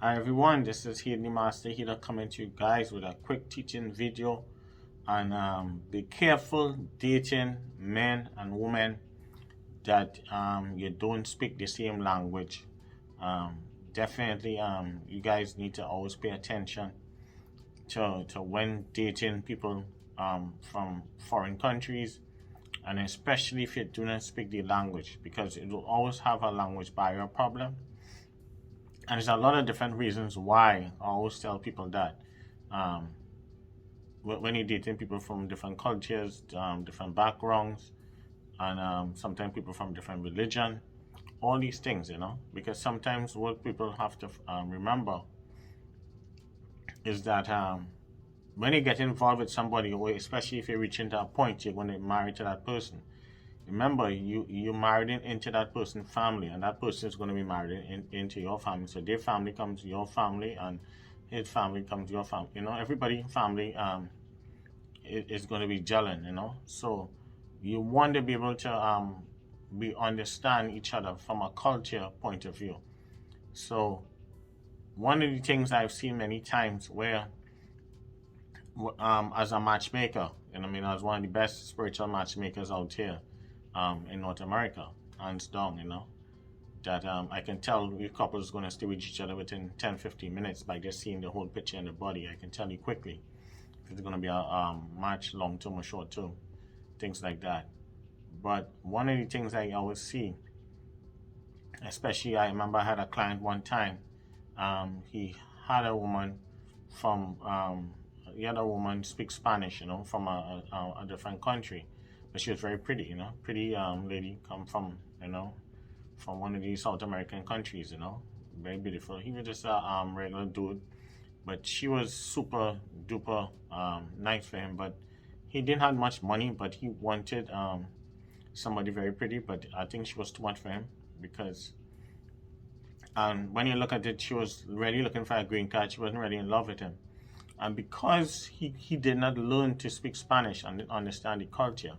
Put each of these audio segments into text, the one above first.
Hi everyone, this is Healy Master here coming to you guys with a quick teaching video on be careful dating men and women that you don't speak the same language. Um, Definitely you guys need to always pay attention to when dating people from foreign countries, and especially if you do not speak the language, because it will always have a language barrier problem. And there's a lot of different reasons why. I always tell people that um, when you're dating people from different cultures, different backgrounds, and sometimes people from different religion, all these things, because sometimes what people have to remember is that when you get involved with somebody, or especially if you're reaching to a point you're going to marry to that person, remember you're married into that person's family, and that person is going to be married into your family. So their family comes to your family, and his family comes to your family. Everybody family is going to be gelling. So you want to be able to be understand each other from a culture point of view. So one of the things I've seen many times where as a matchmaker, and I mean, as one of the best spiritual matchmakers out here in North America, hands down, that I can tell the couple is going to stay with each other within 10-15 minutes by just seeing the whole picture in the body. I can tell you quickly if it's going to be a match long term or short term, things like that. But one of the things I always see, especially I remember I had a client one time, he had a woman from the other woman speaks Spanish, from a different country, but she was very pretty, pretty lady, come from, from one of these South American countries, very beautiful. He was just a regular dude, but she was super duper nice for him. But he didn't have much money, but he wanted somebody very pretty. But I think she was too much for him, because when you look at it, she was really looking for a green card. She wasn't really in love with him. And because he did not learn to speak Spanish and understand the culture,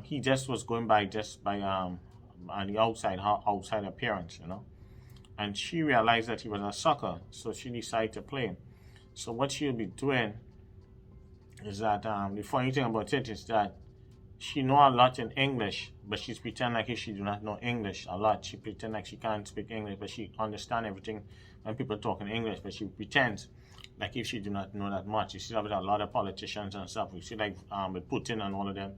he just was going by on the outside appearance, And she realized that he was a sucker, so she decided to play him. So what she'll be doing is that the funny thing about it is that she know a lot in English, but she's pretend like if she do not know English a lot. She pretend like she can't speak English, but she understand everything when people talk in English, but she pretends like if she do not know that much. You see that with a lot of politicians and stuff. You see like with Putin and all of them.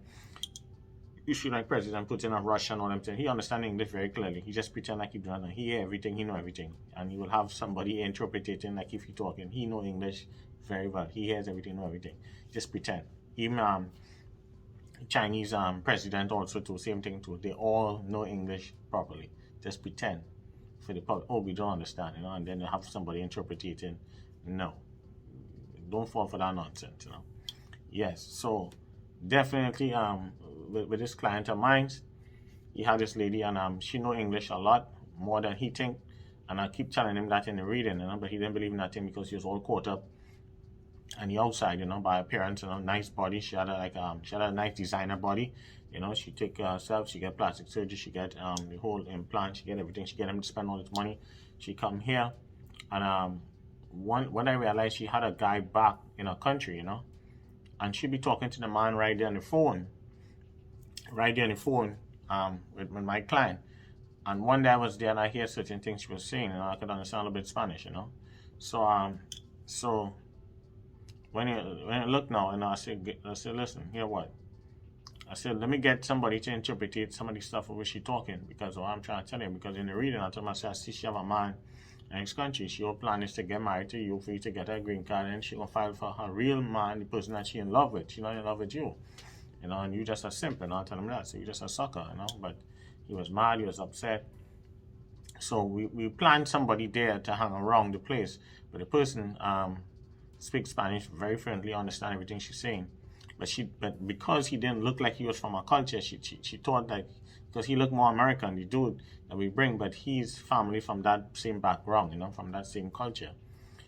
You see like President Putin of Russia and all them things. He understands English very clearly. He just pretend like he do not know. He hear everything, he know everything. And he will have somebody interpreting like if he talking. He know English very well. He hears everything, know everything. Just pretend. Even Chinese president also too, same thing too. They all know English properly. Just pretend for the public. Oh, we don't understand, and then they have somebody interpreting. No. Don't fall for that nonsense, Yes, so definitely with this client of mine, he had this lady, and she know English a lot more than he think, and I keep telling him that in the reading, but he didn't believe in that thing because he was all caught up on the outside, by appearance, nice body. She had a nice designer body, she take care of herself. She get plastic surgery, she get the whole implant, she get everything, she get him to spend all his money. She come here, and when I realized she had a guy back in her country, and she be talking to the man right there on the phone, with my client. And one day I was there and I hear certain things she was saying, I could understand a little bit Spanish, So when you look now, and I said, listen, hear what? I said, let me get somebody to interpret some of the stuff of which she talking, because what I'm trying to tell you, because in the reading I told myself, I see she have a man in this country. She will plan is to get married to you for you to get her green card, and she gonna file for her real man, the person that she in love with. She not in love with you. And you just a simp, I tell him that. So you just a sucker, But he was mad, he was upset. So we planned somebody there to hang around the place. But the person speaks Spanish very friendly, understand everything she's saying. But because he didn't look like he was from our culture, she thought that because he looked more American, the dude that we bring, but he's family from that same background, from that same culture.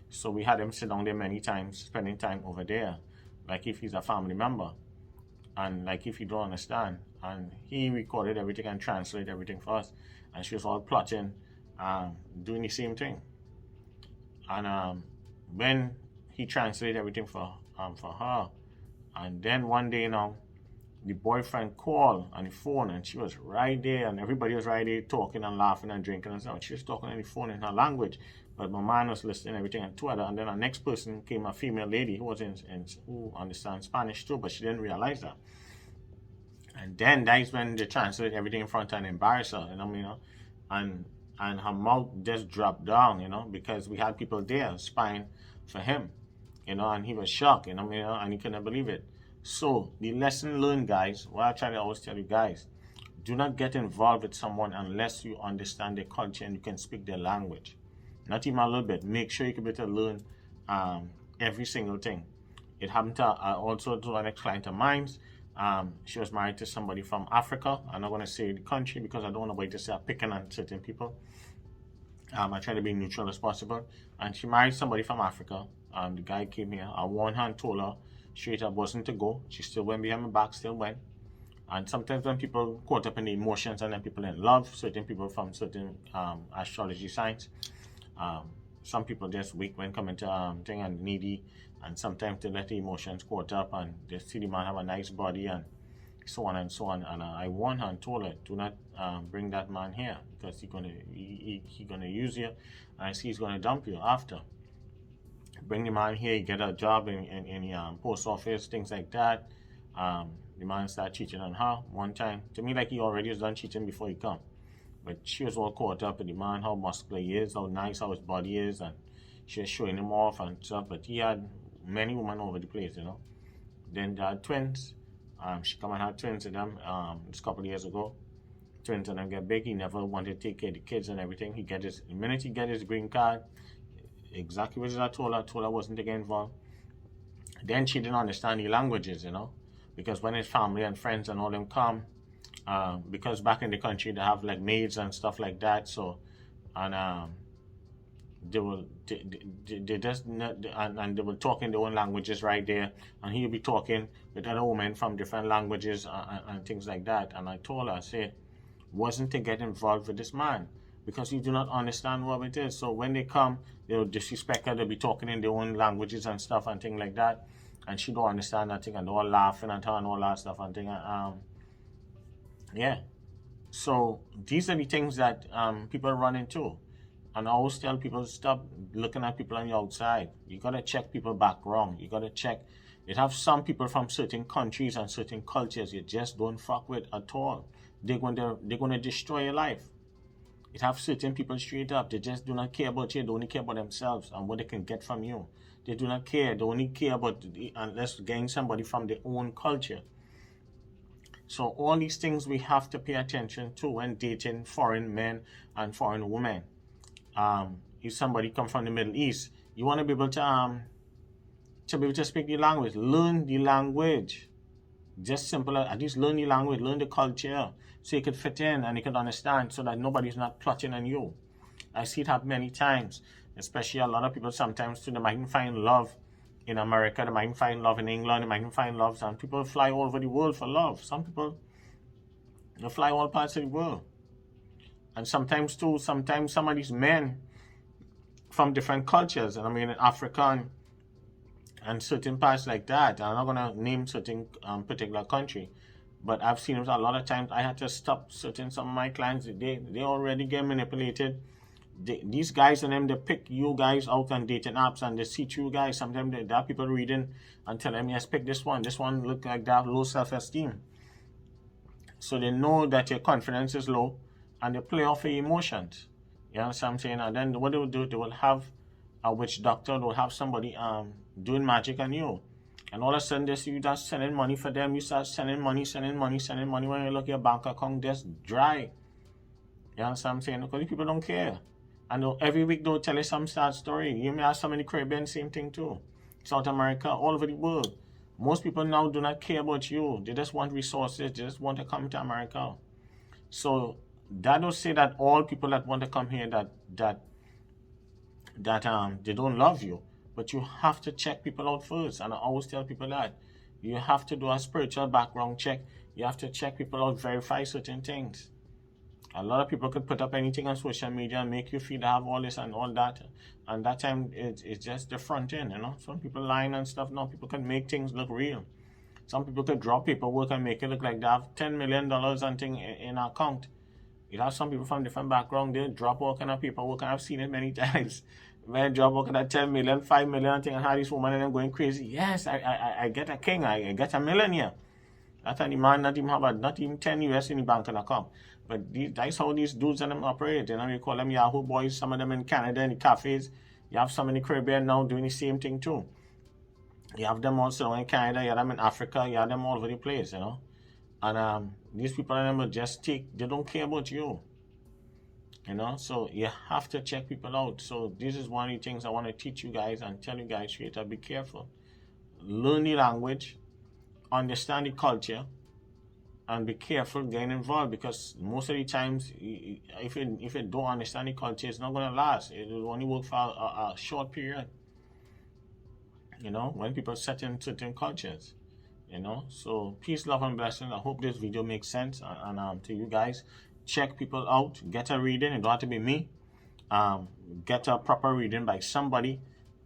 So we had him sit down there many times, spending time over there, like if he's a family member. And like if you don't understand, and he recorded everything and translated everything for us, and she was all plotting, doing the same thing. And when he translated everything for her, and then one day, the boyfriend called on the phone, and she was right there, and everybody was right there talking and laughing and drinking and stuff. She was talking on the phone in her language, but my man was listening everything and to her. And then the next person came, a female lady who was who understands Spanish too, but she didn't realize that. And then that is when they translated everything in front of her and embarrassed her, and her mouth just dropped down, because we had people there spying for him, and he was shocked, and he couldn't believe it. So the lesson learned, guys, what I try to always tell you guys, do not get involved with someone unless you understand their culture and you can speak their language. Not even a little bit. Make sure you can be able to learn every single thing. It happened to also to an ex-client of mine. She was married to somebody from Africa. I'm not going to say the country because I don't want nobody to say I'm picking on certain people. I try to be neutral as possible. And she married somebody from Africa. The guy came here. I warned her and told her straight up wasn't to go. She still went behind my back, still went. And sometimes when people caught up in the emotions and then people in love, certain people from certain astrology signs, some people just weak when coming to thing and needy, and sometimes they let the emotions caught up and they see the man have a nice body and so on and so on. And I warned her and told her, do not bring that man here because he's gonna use you, and I see he's gonna dump you after. Bring the man here, you get a job in the post office, things like that. The man started cheating on her one time. To me, like he already was done cheating before he come. But she was all caught up with the man, how muscular he is, how nice, how his body is, and she was showing him off and stuff. But he had many women over the place, Then they had twins. She come and had twins with them just a couple of years ago. Twins and them get big. He never wanted to take care of the kids and everything. The minute he get his green card, exactly what I told her wasn't to get involved. Then she didn't understand the languages, because when his family and friends and all them come, because back in the country they have like maids and stuff like that, so and they just and they will talk in their own languages right there, and he'll be talking with other women from different languages and things like that. And I told her, I said, wasn't to get involved with this man because you do not understand what it is. So when they come, they'll disrespect her, they'll be talking in their own languages and stuff and things like that, and she don't understand that thing, and they're all laughing at her and all that stuff and thing. Yeah. So these are the things that people run into. And I always tell people, stop looking at people on the outside. You got to check people background. You got to check. It have some people from certain countries and certain cultures you just don't fuck with at all. They're going to destroy your life. It have certain people straight up. They just do not care about you. They only care about themselves and what they can get from you. They do not care. They only care about unless getting somebody from their own culture. So all these things we have to pay attention to when dating foreign men and foreign women. If somebody come from the Middle East, you want to be able to speak the language. Learn the language. Just simple, at least learn the language, learn the culture, so you could fit in and you could understand, so that nobody's not plotting on you. I see it happen many times, especially a lot of people sometimes too. They might find love in America, they might find love in England, they might find love. Some people fly all over the world for love. Some people, they fly all parts of the world. And sometimes some of these men from different cultures, and I mean African and certain parts like that. I'm not gonna name certain particular country, but I've seen it a lot of times. I had to stop some of my clients. They already get manipulated. These guys and them, they pick you guys out on dating apps and they see you guys. Sometimes there are people reading and telling them, yes, pick this one. This one look like that, low self-esteem. So they know that your confidence is low and they play off your emotions. You understand what I'm saying? And then what they will do, they will have a witch doctor, they'll have somebody doing magic on you. And all of a sudden they see you just sending money for them. You start sending money. When you look at your bank account, just dry. You understand what I'm saying? Because people don't care. And every week they'll tell you some sad story. You may have some in the Caribbean, same thing too. South America, all over the world. Most people now do not care about you. They just want resources. They just want to come to America. So that don't say that all people that want to come here that they don't love you. But you have to check people out first. And I always tell people that. You have to do a spiritual background check. You have to check people out, verify certain things. A lot of people could put up anything on social media and make you feel they have all this and all that. And that time, it's just the front end, you know. Some people lying and stuff. Now people can make things look real. Some people could draw paperwork and make it look like they have $10 million and thing in an account. You have some people from different background, they drop all kind of paperwork, and I've seen it many times. When drop work at 10 million, 5 million, and thing, and how this woman and them going crazy. Yes, I get a king, I get a millionaire. That time the man not even 10 US in the bank account. But that's how these dudes and them operate. You know, you call them Yahoo boys, some of them in Canada in the cafes. You have some in the Caribbean now doing the same thing too. You have them also in Canada, you have them in Africa, you have them all over the place, you know. And these people and them will just they don't care about you. You know, so you have to check people out. So this is one of the things I want to teach you guys and tell you guys straight up, be careful. Learn the language, understand the culture, and be careful getting involved, because most of the times, if you don't understand the culture, it's not going to last. It will only work for a short period. You know, when people set in certain cultures. You know, so peace, love, and blessings. I hope this video makes sense. And to you guys, check people out. Get a reading. It don't have to be me. Get a proper reading by somebody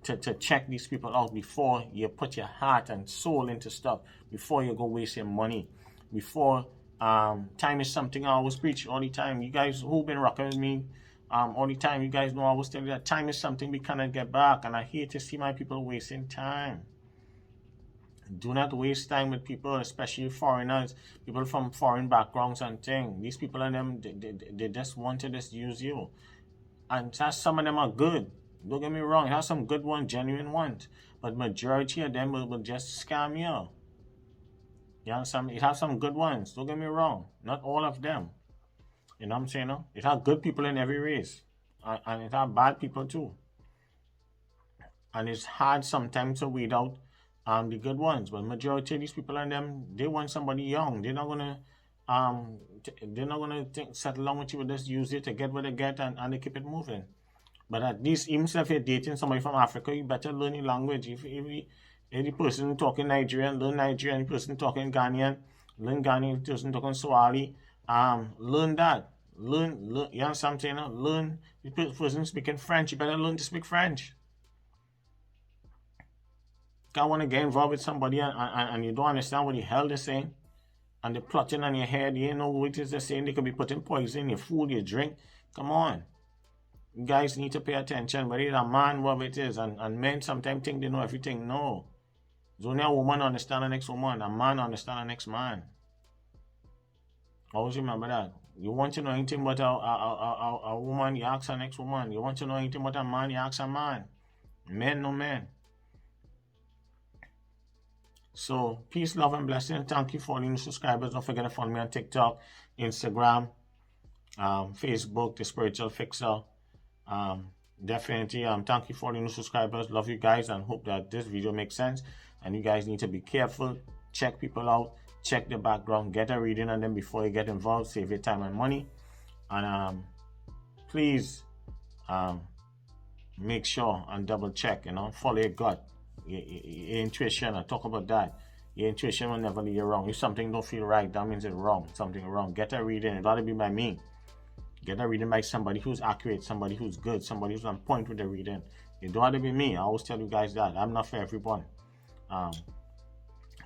to check these people out before you put your heart and soul into stuff. Before you go waste your money. Before time is something I always preach all the time. You guys who've been rocking with me all the time, you guys know I always tell you that time is something we cannot get back. And I hate to see my people wasting time. Do not waste time with people, especially foreigners, people from foreign backgrounds and things. These people and them, they just want to just use you. And some of them are good. Don't get me wrong. It has some good ones, genuine ones. But majority of them will just scam you. It has some good ones. Don't get me wrong. Not all of them. You know what I'm saying? No? It has good people in every race. And it has bad people too. And it's hard sometimes to weed out the good ones, but majority of these people and them, they want somebody young. They're not gonna settle down with you, just use it to get what they get and they keep it moving. But at least even if you're dating somebody from Africa, you better learn the language. If the person talking Nigerian, learn Nigerian. The person talking Ghanaian, learn Ghanaian. The person talking Swahili, learn that. Learn. You understand what I'm saying? Learn. The person speaking French, you better learn to speak French. I want to get involved with somebody and you don't understand what the hell they're saying, and they're plotting on your head, you know what it is they're saying. They could be putting poison in your food, your drink. Come on. You guys need to pay attention, whether it's a man, whatever it is. And men sometimes think they know everything. No. It's only a woman understand the next woman, a man understand the next man. Always remember that. You want to know anything about a woman, you ask the next woman. You want to know anything about a man, you ask a man. Men, no men. So, peace, love, and blessing. Thank you for all new subscribers. Don't forget to follow me on TikTok, Instagram, Facebook, The Spiritual Fixer. Definitely, thank you for all new subscribers. Love you guys and hope that this video makes sense. And you guys need to be careful. Check people out. Check the background. Get a reading on them before you get involved. Save your time and money. And please make sure and double check, follow your gut. Your intuition, I talk about that. Your intuition will never lead you wrong. If something don't feel right, that means it's wrong. Something wrong. Get a reading. It ought to be by me. Get a reading by somebody who's accurate, somebody who's good, somebody who's on point with the reading. It don't have to be me. I always tell you guys that. I'm not for everyone.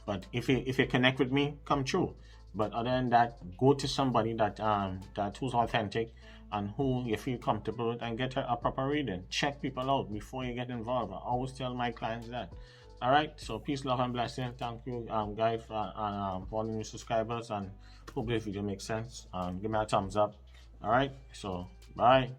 But if you connect with me, come true. But other than that, go to somebody that who's authentic and who you feel comfortable with and get a proper reading. Check people out before you get involved. I always tell my clients that. All right. So peace, love, and blessing. Thank you, guys, for all the new subscribers, and hope this video makes sense. Give me a thumbs up. All right. So bye.